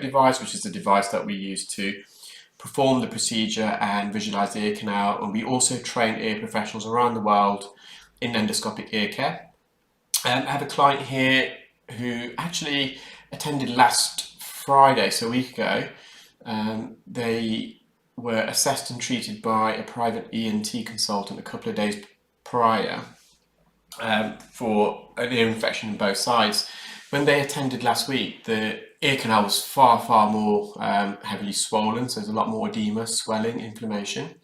device, which is the device that we use to perform the procedure and visualize the ear canal. And we also train ear professionals around the world in endoscopic ear care. I have a client here who actually attended last Friday, so a week ago. They were assessed and treated by a private ENT consultant a couple of days prior for an ear infection on both sides. When they attended last week, the ear canal was far more heavily swollen, so there's a lot more edema, swelling, inflammation.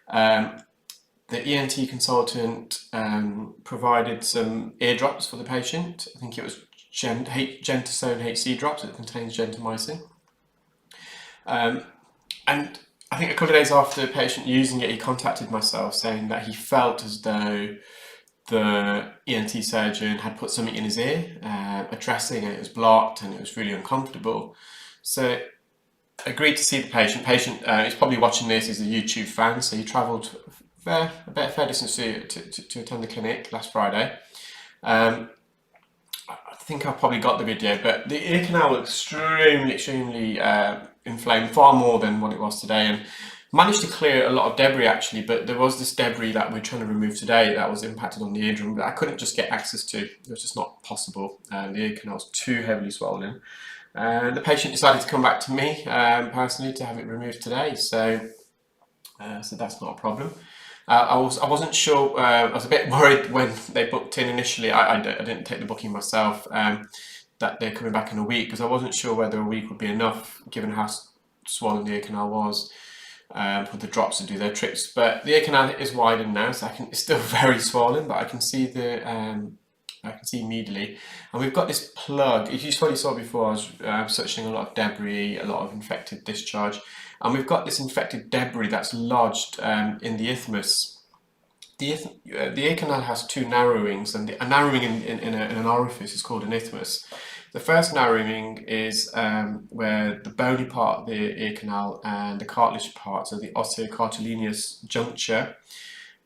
The ENT consultant provided some eardrops for the patient. I think it was Gentasone HC drops that contains gentamicin. And I think a couple of days after the patient using it, he contacted myself saying that he felt as though the ENT surgeon had put something in his ear, a dressing, and it was blocked and it was really uncomfortable. So I agreed to see the patient. Patient is probably watching this, he's a YouTube fan, so he travelled a fair distance to attend the clinic last Friday. I think I've probably got the video, but the ear canal was extremely inflamed, far more than what it was today, and managed to clear a lot of debris actually, but there was this debris that we're trying to remove today that was impacted on the eardrum that I couldn't just get access to. It was just not possible. The ear canal was too heavily swollen. The patient decided to come back to me personally to have it removed today, so that's not a problem. I wasn't sure. I was a bit worried when they booked in initially. I didn't take the booking myself. That they're coming back in a week, because I wasn't sure whether a week would be enough given how swollen the ear canal was for the drops to do their tricks. But the ear canal is widened now, so it's still very swollen, but I can see immediately. And we've got this plug. If you probably saw before, I was suctioning a lot of debris, a lot of infected discharge. And we've got this infected debris that's lodged in the isthmus. The ear canal has two narrowings, and a narrowing in an orifice is called an isthmus. The first narrowing is where the bony part of the ear canal and the cartilage part, so the osteocartilaneous juncture,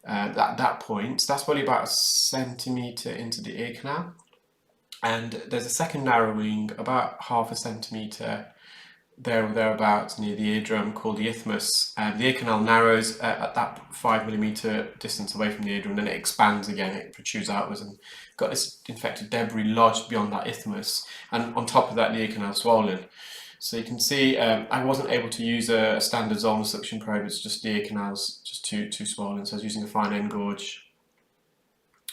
that point, that's probably about a centimetre into the ear canal. And there's a second narrowing about half a centimetre there or thereabouts near the eardrum called the isthmus. The ear canal narrows at that 5mm distance away from the eardrum, then it expands again, it protrudes outwards, and got this infected debris lodged beyond that isthmus, and on top of that the ear canal swollen. So you can see I wasn't able to use a standard Zollner suction probe, it's just the ear canal's just too swollen, so I was using a fine end gauge.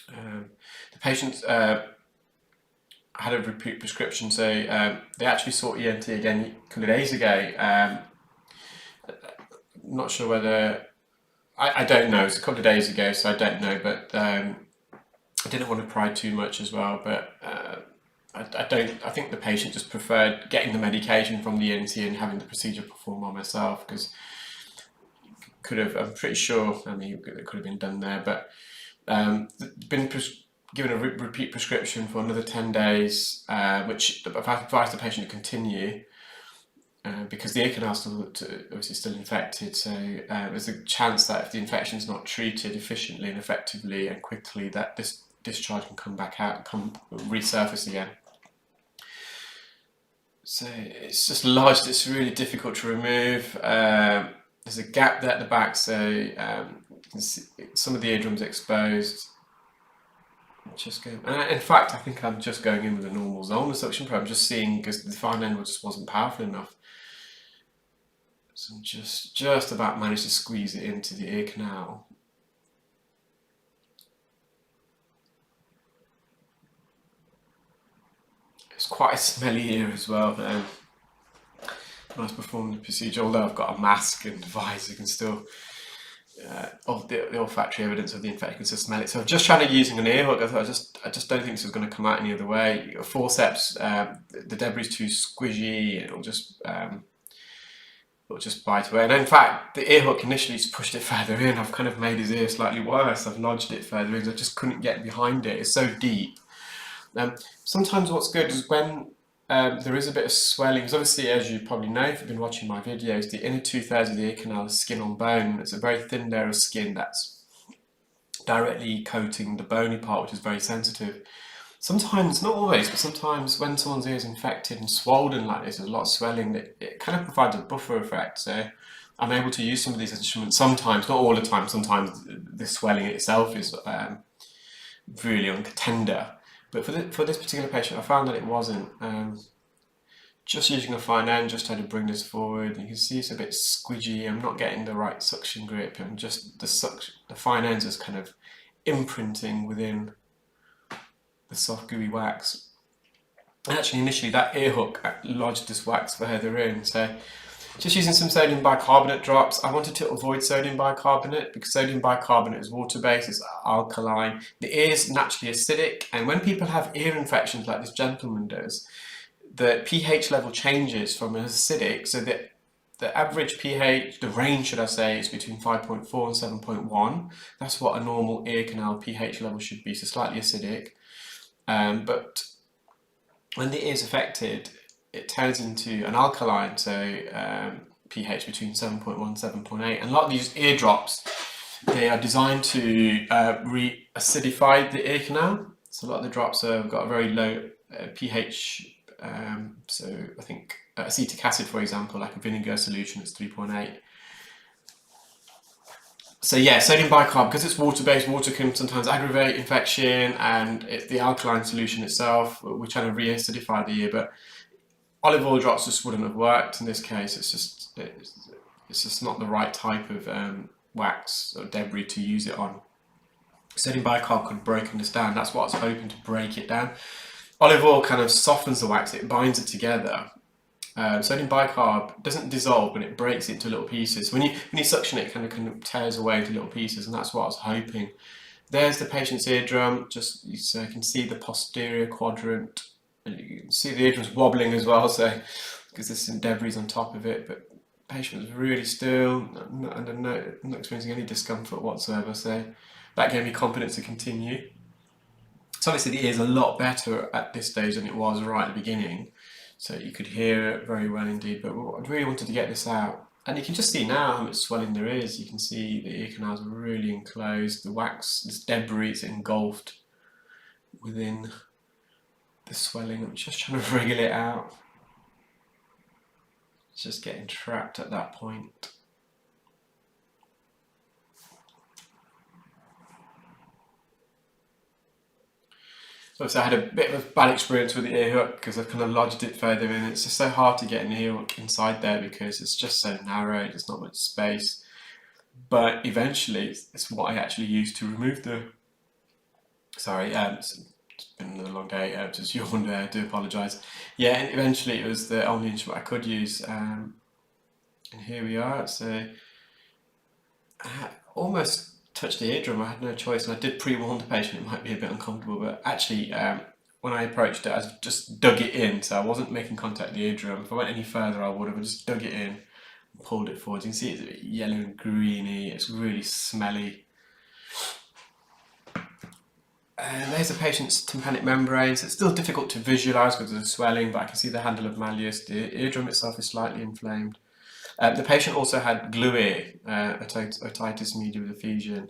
The patient had a repeat prescription, so they actually saw ENT again a couple of days ago. Not sure whether, I don't know, it's a couple of days ago, so I don't know, but I didn't want to pry too much as well, but I think the patient just preferred getting the medication from the ENT and having the procedure performed on myself, because I'm pretty sure, it could have been done there, but been given a repeat prescription for another 10 days, which I've advised the patient to continue because the ear canal is obviously still infected. So there's a chance that if the infection is not treated efficiently and effectively and quickly, that this discharge can come back out, resurface again. So it's just lodged. It's really difficult to remove. There's a gap there at the back, so some of the eardrum's exposed. In fact, I think I'm just going in with a normal Zollner suction probe. I'm just seeing, because the fine end just wasn't powerful enough. So I'm just about managed to squeeze it into the ear canal. It's quite a smelly ear as well. When I was performing the procedure, although I've got a mask and visor, I can still the olfactory evidence of the infection to smell it. So I'm just trying to using an ear hook. I just don't think this is going to come out any other way. Forceps, the debris is too squishy. It'll just bite away. And in fact, the ear hook initially just pushed it further in. I've kind of made his ear slightly worse. I've lodged it further in. I just couldn't get behind it. It's so deep. Sometimes what's good is when there is a bit of swelling, because obviously, as you probably know if you've been watching my videos, the inner 2/3 of the ear canal is skin on bone. It's a very thin layer of skin that's directly coating the bony part, which is very sensitive. sometimes, not always, but sometimes when someone's ear is infected and swollen like this, there's a lot of swelling, it kind of provides a buffer effect. So I'm able to use some of these instruments sometimes, not all the time. Sometimes the swelling itself is really on contender. But for this particular patient, I found that it wasn't. Just using a fine end, just had to bring this forward. You can see it's a bit squidgy. I'm not getting the right suction grip, and just the fine ends is kind of imprinting within the soft gooey wax. And actually, initially that ear hook lodged this wax further in. So just using some sodium bicarbonate drops. I wanted to avoid sodium bicarbonate because sodium bicarbonate is water-based, it's alkaline. The ear is naturally acidic, and when people have ear infections like this gentleman does, the pH level changes from acidic, so that the average pH, the range should I say, is between 5.4 and 7.1. That's what a normal ear canal pH level should be, so slightly acidic. But when the ear is affected, it turns into an alkaline, so pH between 7.1 and 7.8. And a lot of these ear drops, they are designed to re-acidify the ear canal. So a lot of the drops have got a very low pH. So I think acetic acid, for example, like a vinegar solution, it's 3.8. So yeah, sodium bicarb, because it's water-based, water can sometimes aggravate infection, and the alkaline solution itself, we're trying to re-acidify the ear, but olive oil drops just wouldn't have worked in this case. It's just not the right type of wax or debris to use it on. Sodium bicarb could break this down. That's what I was hoping to break it down. Olive oil kind of softens the wax, it binds it together. Sodium bicarb doesn't dissolve, but it breaks it into little pieces. When you suction it, it kind of tears away into little pieces, and that's what I was hoping. There's the patient's eardrum, just so you can see the posterior quadrant, and you can see the eardrum's wobbling as well, so because there's some debris on top of it. But the patient was really still, not experiencing any discomfort whatsoever, so that gave me confidence to continue. So obviously the ear's a lot better at this stage than it was right at the beginning. So you could hear it very well indeed, but I really wanted to get this out. And you can just see now how much swelling there is. You can see the ear canals are really enclosed. The wax, this debris is engulfed within the swelling. I'm just trying to wriggle it out. It's just getting trapped at that point. So I had a bit of a bad experience with the ear hook because I've kind of lodged it further in. It's just so hard to get an ear hook inside there because it's just so narrow, there's not much space. But eventually, it's what I actually used to remove the... Sorry, it's been another long day, just yawned there, I do apologise. Yeah, and eventually it was the only instrument I could use. And here we are. So I almost touched the eardrum, I had no choice, and I did pre-warn the patient it might be a bit uncomfortable, but actually when I approached it, I just dug it in, so I wasn't making contact with the eardrum. If I went any further I would have just dug it in and pulled it forward. You can see it's a bit yellow and greeny, it's really smelly. And there's the patient's tympanic membrane, so it's still difficult to visualise because of the swelling, but I can see the handle of malleus. The eardrum itself is slightly inflamed. The patient also had glue ear, otitis media with effusion.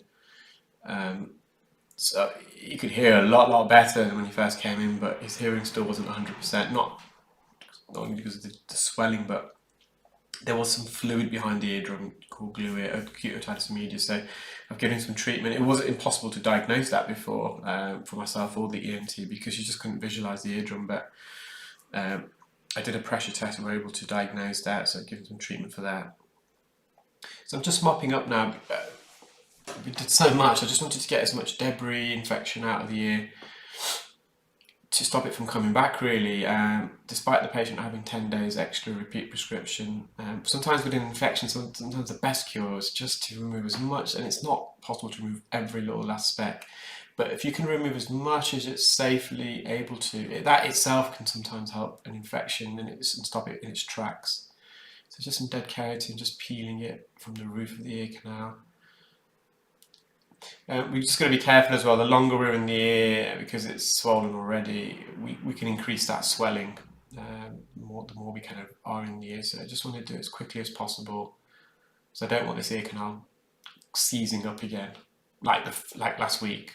So you could hear a lot better than when he first came in, but his hearing still wasn't 100%, not only because of the swelling, but there was some fluid behind the eardrum called glue ear, acute otitis media, so I've given him some treatment. It was impossible to diagnose that before for myself or the ENT because you just couldn't visualise the eardrum, but I did a pressure test and we were able to diagnose that, so I've given some treatment for that. So I'm just mopping up now. We did so much, I just wanted to get as much debris, infection out of the ear to stop it from coming back really, despite the patient having 10 days extra repeat prescription. Sometimes with an infection, sometimes the best cure is just to remove as much, and it's not possible to remove every little last speck, but if you can remove as much as it's safely able to, that itself can sometimes help an infection and stop it in its tracks. So just some dead keratin, just peeling it from the roof of the ear canal. We've just got to be careful as well. The longer we're in the ear, because it's swollen already, we can increase that swelling the more we kind of are in the ear. So I just want to do it as quickly as possible. So I don't want this ear canal seizing up again, like last week.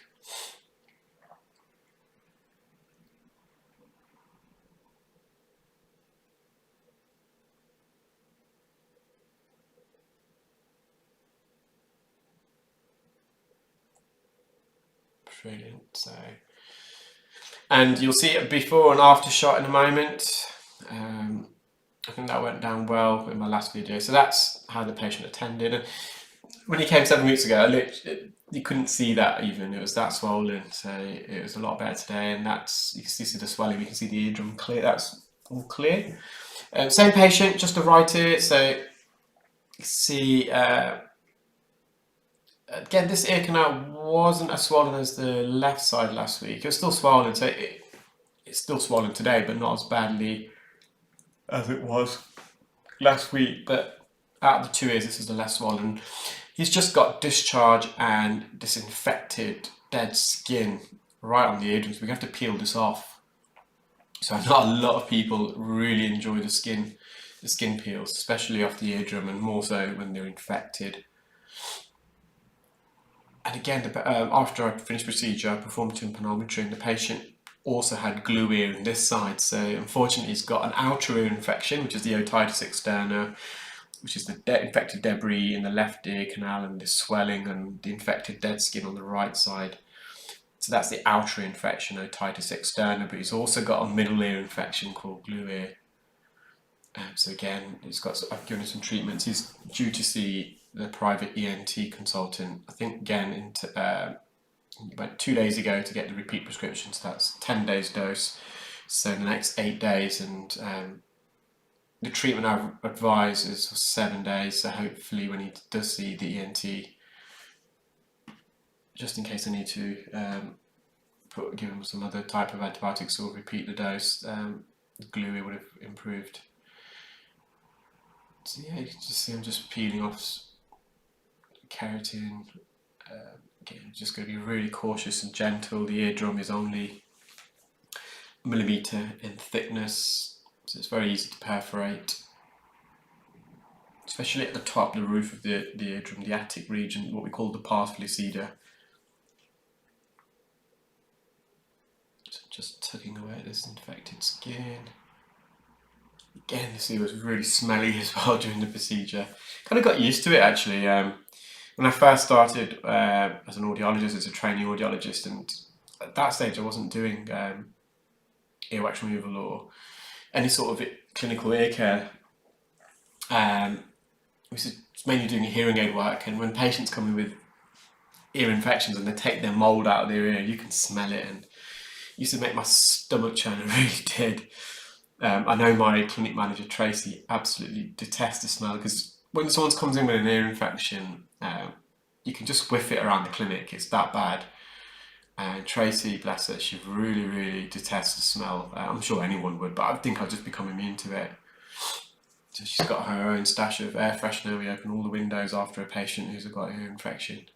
Brilliant. So, and you'll see a before and after shot in a moment. I think that went down well in my last video. So that's how the patient attended. And when he came 7 weeks ago, you couldn't see that even. It was that swollen. So it was a lot better today. And that's, you can see the swelling. You can see the eardrum clear. That's all clear. Same patient, just a right ear. So you see, again, this ear canal wasn't as swollen as the left side last week. It was still swollen. So it's still swollen today, but not as badly as it was last week. But out of the 2 ears, this is the less swollen. He's just got discharge and disinfected dead skin right on the eardrums. We have to peel this off. So not a lot of people really enjoy the skin peels, especially off the eardrum, and more so when they're infected. And again, after I finished procedure, I performed tympanometry, and the patient also had glue ear in this side. So unfortunately, he's got an outer ear infection, which is the otitis externa, which is the infected debris in the left ear canal, and the swelling and the infected dead skin on the right side. So that's the outer ear infection, otitis externa, but he's also got a middle ear infection called glue ear. So again, I've given him some treatments. He's due to see the private ENT consultant, I think again, about 2 days ago to get the repeat prescription. So that's 10 days dose. So in the next 8 days, and the treatment I've advised is for 7 days. So hopefully when he does see the ENT, just in case I need to give him some other type of antibiotics or repeat the dose, the glue ear would have improved. So yeah, you can just see I'm just peeling off keratin. Again, just going to be really cautious and gentle. The eardrum is only a millimetre in thickness, so it's very easy to perforate, especially at the top, the roof of the eardrum, the attic region, what we call the pars flaccida. So just tugging away at this infected skin. Again, this ear was really smelly as well during the procedure. Kind of got used to it actually. When I first started as an audiologist, as a trainee audiologist, and at that stage I wasn't doing earwax removal or any sort of clinical ear care. We was mainly doing hearing aid work, and when patients come in with ear infections and they take their mould out of their ear, you can smell it, and it used to make my stomach churn. It really did. I know my clinic manager Tracy absolutely detests the smell, because when someone comes in with an ear infection, you can just whiff it around the clinic. It's that bad. And Tracy, bless her, she really, really detests the smell. I'm sure anyone would, but I think I've just become immune to it. So she's got her own stash of air freshener. We open all the windows after a patient who's got ear infection.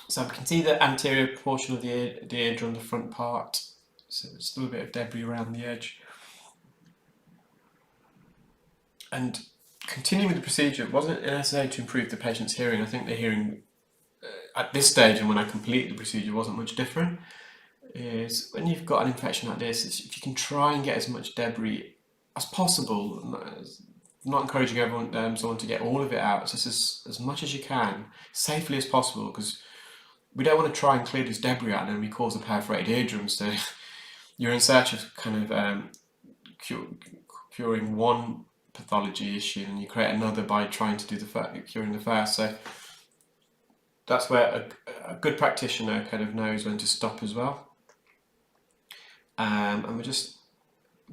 So we can see the anterior portion of the eardrum, the front part. So there's still a bit of debris around the edge. And continuing with the procedure, it wasn't necessary to improve the patient's hearing. I think the hearing at this stage, and when I completed the procedure, wasn't much different. Is when you've got an infection like this, if you can try and get as much debris as possible. I'm not encouraging someone to get all of it out, just as much as you can, safely as possible, because we don't want to try and clear this debris out and then we cause a perforated eardrum. So you're in search of kind of curing one pathology issue, and you create another by trying to do curing the first. So that's where a good practitioner kind of knows when to stop as well. And we're just,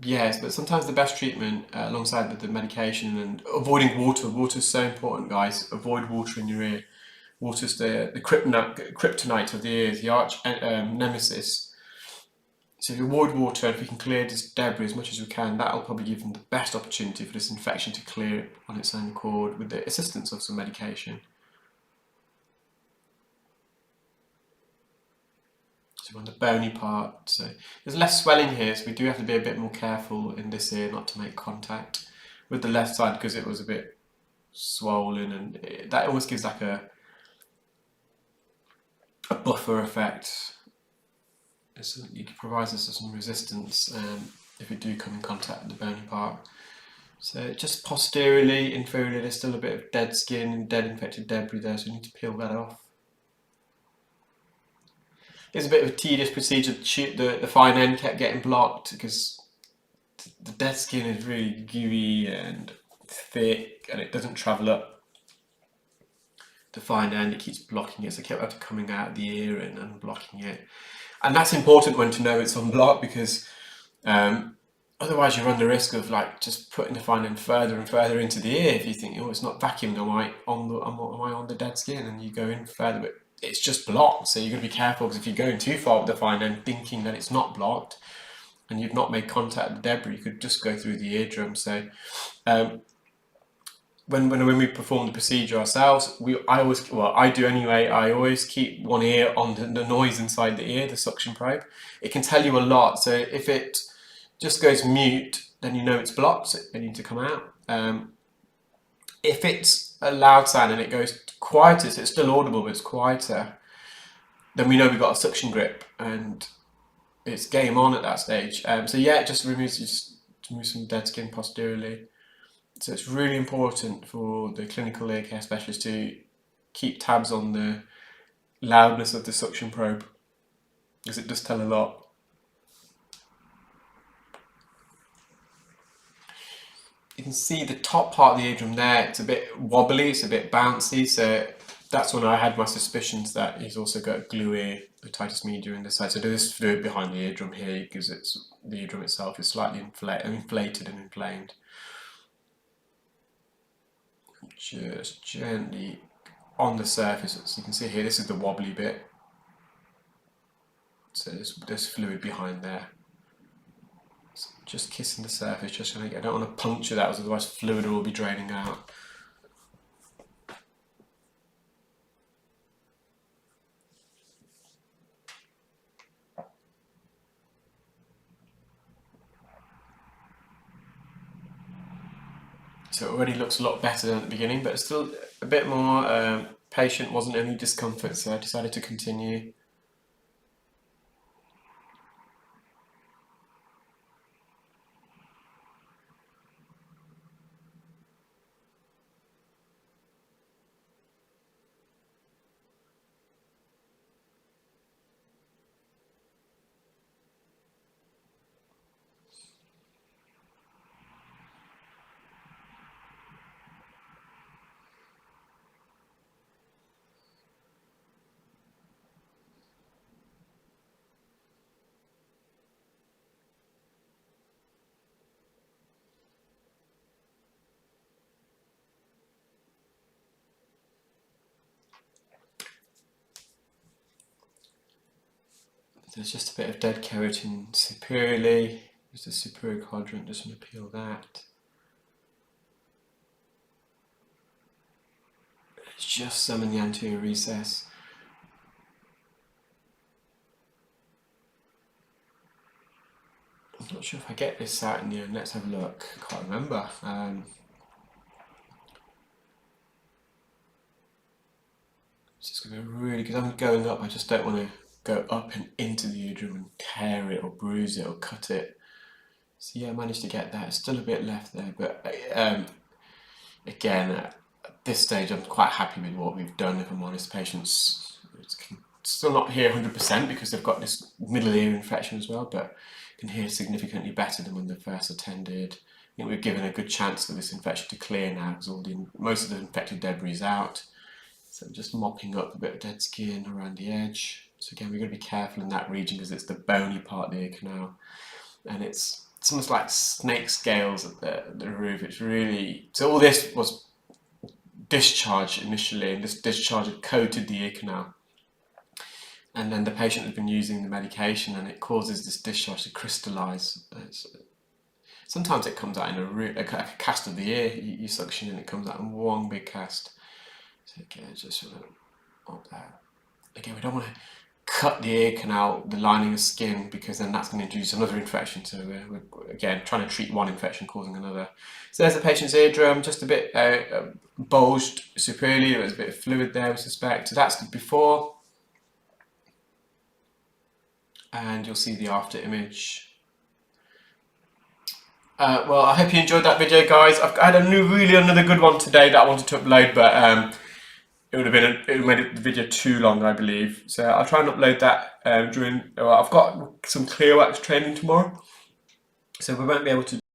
yes, but sometimes the best treatment alongside the medication and avoiding water. Water is so important, guys. Avoid water in your ear. Water's the kryptonite of the ears, the arch nemesis. So if you avoid water, if we can clear this debris as much as we can, that'll probably give them the best opportunity for this infection to clear on its own accord with the assistance of some medication. So on the bony part, so there's less swelling here, so we do have to be a bit more careful in this ear not to make contact with the left side, because it was a bit swollen, and that almost gives like a buffer effect. It provides us with some resistance if we do come in contact with the bony part. So just posteriorly, inferiorly, there's still a bit of dead skin and dead infected debris there, so we need to peel that off. It's a bit of a tedious procedure. The fine end kept getting blocked because the dead skin is really gooey and thick, and it doesn't travel up the fine end. It keeps blocking it, so it kept coming out of the ear and unblocking it. And that's important when to know it's unblocked, because otherwise you run the risk of like just putting the fine end further and further into the ear. If you think, oh, it's not vacuumed, am I on the dead skin? And you go in further, but it's just blocked. So you've got to be careful, because if you're going too far with the fine end thinking that it's not blocked and you've not made contact with the debris, you could just go through the eardrum. So when we perform the procedure ourselves, I do anyway, I always keep one ear on the noise inside the ear, the suction probe. It can tell you a lot. So if it just goes mute, then you know it's blocked, so it needs to come out. If it's a loud sound and it goes quieter, so it's still audible but it's quieter, then we know we've got a suction grip and it's game on at that stage. So yeah, it just removes some dead skin posteriorly. So it's really important for the clinical ear care specialist to keep tabs on the loudness of the suction probe, because it does tell a lot. You can see the top part of the eardrum there, it's a bit wobbly, it's a bit bouncy, so that's when I had my suspicions that he's also got glue ear, otitis media in the side. So there's fluid behind the eardrum here, because the eardrum itself is slightly inflated and inflamed. Just gently on the surface, so you can see here, this is the wobbly bit. So there's fluid behind there. So just kissing the surface, just trying to I don't want to puncture that, otherwise fluid will be draining out. So it already looks a lot better than at the beginning, but it's still a bit more patient, wasn't any discomfort, so I decided to continue. There's just a bit of dead keratin superiorly. There's the superior quadrant, just going to peel that. It's just some in the anterior recess. I'm not sure if I get this out in the end. Let's have a look. I can't remember. It's just going to be really, because I'm going up, I just don't want to go up and into the eardrum and tear it or bruise it or cut it. So yeah, I managed to get that. It's still a bit left there, but again, at this stage I'm quite happy with what we've done, if I'm honest. Patients still not hear 100% because they've got this middle ear infection as well, but can hear significantly better than when they first attended. I think we've given a good chance for this infection to clear now, because most of the infected debris is out. So I'm just mopping up a bit of dead skin around the edge. So again, we've got to be careful in that region, because it's the bony part of the ear canal, and it's almost like snake scales at the roof. It's really, so all this was discharge initially, and this discharge had coated the ear canal, and then the patient had been using the medication, and it causes this discharge to crystallize. Sometimes it comes out in a cast of the ear. You suction and it comes out in one big cast. So again, just sort of up there. Again, we don't want to cut the ear canal, the lining of skin, because then that's going to introduce another infection. So we're again trying to treat one infection causing another. So there's the patient's eardrum, just a bit bulged superiorly. There was a bit of fluid there, we suspect. So that's the before, and you'll see the after image. Well, I hope you enjoyed that video, guys. I've had another good one today that I wanted to upload, but it would have made the video too long, I believe. So I'll try and upload that I've got some clear wax training tomorrow, so we won't be able to